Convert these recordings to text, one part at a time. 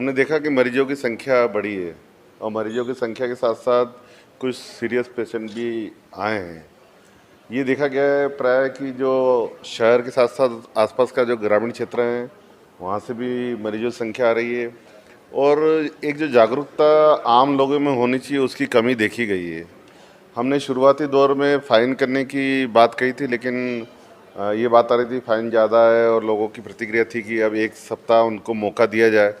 हमने देखा कि मरीजों की संख्या बढ़ी है और मरीजों की संख्या के साथ साथ कुछ सीरियस पेशेंट भी आए हैं। ये देखा गया है प्राय कि जो शहर के साथ साथ आसपास का जो ग्रामीण क्षेत्र हैं वहाँ से भी मरीजों की संख्या आ रही है और एक जो जागरूकता आम लोगों में होनी चाहिए उसकी कमी देखी गई है। हमने शुरुआती दौर में फ़ाइन करने की बात कही थी, लेकिन ये बात आ रही थी फ़ाइन ज़्यादा है और लोगों की प्रतिक्रिया थी कि अब एक सप्ताह उनको मौका दिया जाए।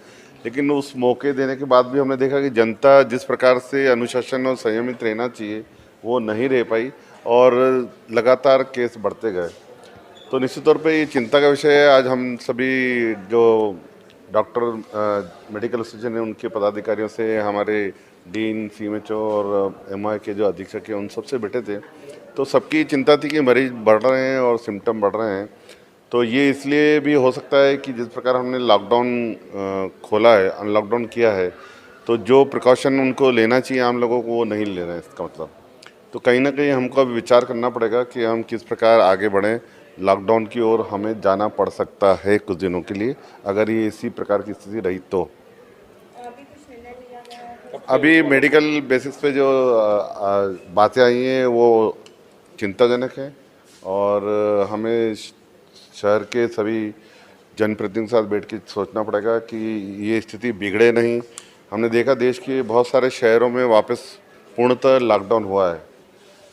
लेकिन उस मौके देने के बाद भी हमने देखा कि जनता जिस प्रकार से अनुशासन और संयमित रहना चाहिए वो नहीं रह पाई और लगातार केस बढ़ते गए। तो निश्चित तौर पे ये चिंता का विषय है। आज हम सभी जो डॉक्टर मेडिकल एसोसिएशन है उनके पदाधिकारियों से, हमारे डीन, सीएमएचओ और एमआई के जो अधीक्षक हैं उन सबसे बैठे थे, तो सबकी चिंता थी कि मरीज बढ़ रहे हैं और सिम्टम बढ़ रहे हैं। तो ये इसलिए भी हो सकता है कि जिस प्रकार हमने लॉकडाउन खोला है, अनलॉकडाउन किया है, तो जो प्रिकॉशन उनको लेना चाहिए आम लोगों को वो नहीं ले रहे हैं, इसका मतलब। तो कहीं ना कहीं हमको अब विचार करना पड़ेगा कि हम किस प्रकार आगे बढ़ें। लॉकडाउन की ओर हमें जाना पड़ सकता है कुछ दिनों के लिए, अगर ये इसी प्रकार की स्थिति रही तो। अभी कुछ निर्णय लिया गया है? अभी मेडिकल बेसिस पे जो बातें आई हैं वो चिंताजनक हैं और हमें शहर के सभी जनप्रतिनिधियों के साथ बैठ के सोचना पड़ेगा कि ये स्थिति बिगड़े नहीं। हमने देखा देश के बहुत सारे शहरों में वापस पूर्णतः लॉकडाउन हुआ है,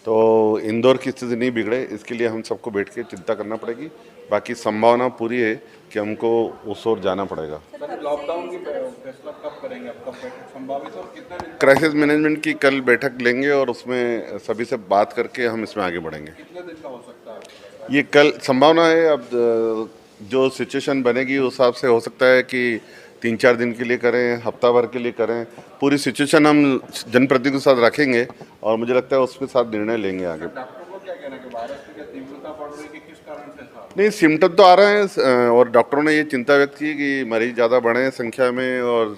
तो इंदौर की स्थिति नहीं बिगड़े, इसके लिए हम सबको बैठ के चिंता करना पड़ेगी। बाकी संभावना पूरी है कि हमको उस ओर जाना पड़ेगा। लॉकडाउन की फैसला कब करेंगे, अब कब संभावित और कितना दिन? क्राइसिस मैनेजमेंट की कल बैठक लेंगे और उसमें सभी से बात करके हम इसमें आगे बढ़ेंगे। कितने दिन का हो सकता है? ये कल संभावना है। अब जो सिचुएशन बनेगी उस हिसाब से हो सकता है कि 3-4 दिन के लिए करें, हफ्ता भर के लिए करें। पूरी सिचुएशन हम जनप्रतिनिधियों के साथ रखेंगे और मुझे लगता है उसके साथ निर्णय लेंगे आगे। डॉक्टर को क्या कहना है कि वायरस की तीव्रता बढ़ रही है कि किस कारण से था? नहीं, सिम्टम तो आ रहे हैं और डॉक्टरों ने ये चिंता व्यक्त की कि मरीज ज़्यादा बढ़े हैं संख्या में और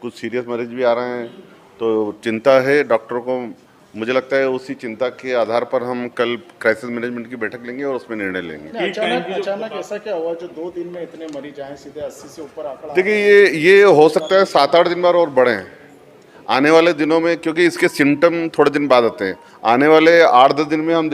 कुछ सीरियस मरीज भी आ रहे हैं, तो चिंता है डॉक्टरों को। मुझे लगता है उसी चिंता के आधार पर हम कल क्राइसिस मैनेजमेंट की बैठक लेंगे और उसमें निर्णय लेंगे। अचानक ऐसा क्या हुआ जो 2 दिन में इतने मरीज आए, सीधे 80 से ऊपर आंकड़ा? देखिए ये हो सकता है 7-8 दिन बाद और बढ़े आने वाले दिनों में, क्योंकि इसके सिम्टम थोड़े दिन बाद आते हैं। आने वाले 8-10 दिन में हम